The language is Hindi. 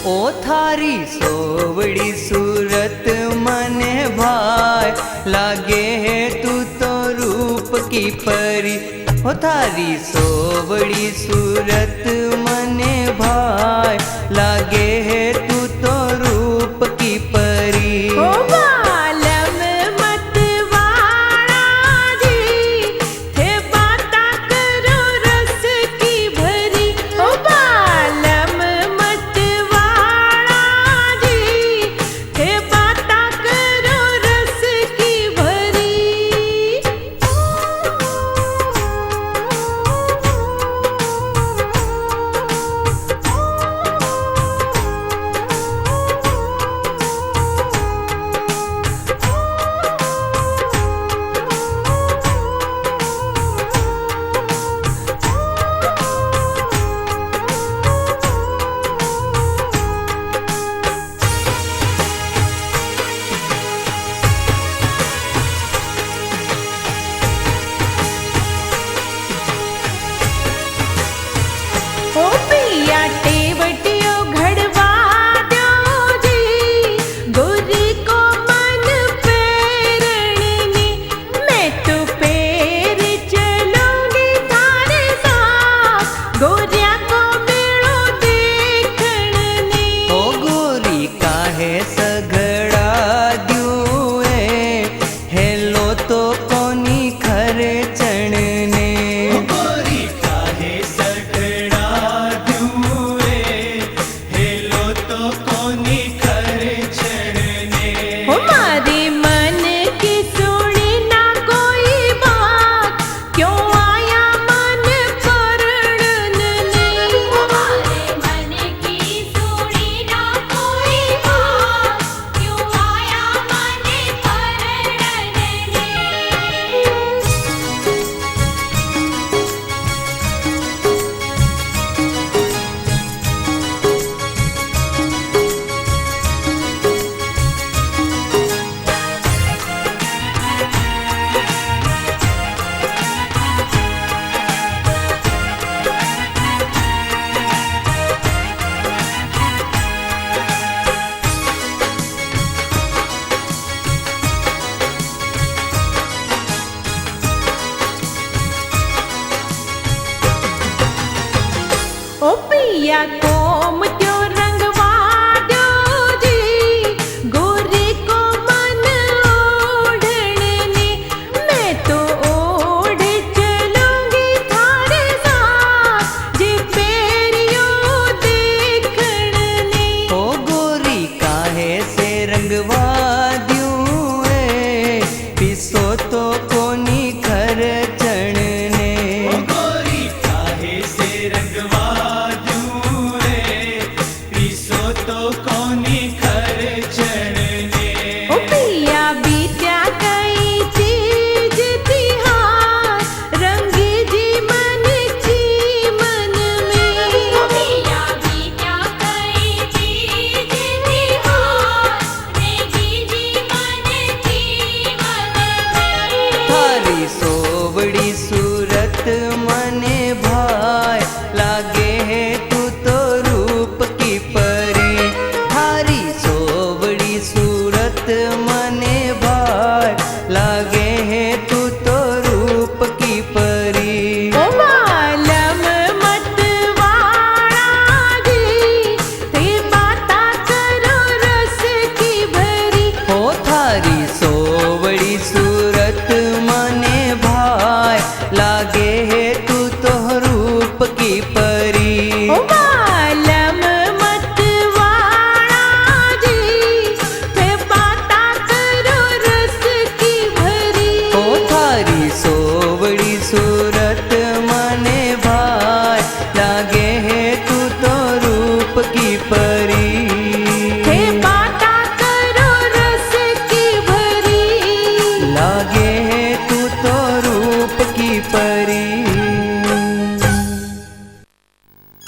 ओ थारी सोवड़ी सूरत मने भाई लागे है तू तो रूप की परी। ओ थारी सोवड़ी सूरत मने भाई लागे है तू तो रूप की परी। ओ बालम मत वाला जी थे बाता करो रस की भरी। ओ बालम मत वाला जी थे बाता करो रस की भरी। ओ पिया टेवटियो घड़वा दो जी गोरी को मन पेरने। मैं तो पैर चलूंगी थारे साथ गोरिया को मेड़ो देखने। ओ गोरी काहे सगड़ा द्यू हेलो तो कोनी खरे चढ़ने। गोरी काहे सगड़ा दूँ हेलो तो कोनी करे चढ़ने। हमारे मन की सुनी ना कोई बात क्यों आया मन परणने। हमारे मन की सुनी ना कोई बात क्यों आया मन परणने। ओ पिया कोम त्यो रंगवा दो जी गोरी को मन ओढ़ने। मैं तो ओढ़ चलूंगी थारे साथ जे पेरियो देखने। ओ गोरी काहे से रंगवा द्यू पिसो तो कोनी खर चढ़ने। गोरी काहे से रंगवा दूँ पीसो तो कोनी करे चढ़ने। ओ पिया बीत्या कई चीज तिहार रंगी जी मन में। ओ पिया बीत्या कई चीज तिहार रंगी जी मन में। थारी सोवड़ी सूरत मने भाई लागे है तू तो रूप की परी। थारी सोवड़ी सूरत मने भाई लागे है तू तो रूप की परी। ओ बालम मत वाला जी ते बाता करो रस की भरी। ओ थारी सोवड़ी सूरत मने भाई लागे है तू तो रूप की परी। ओ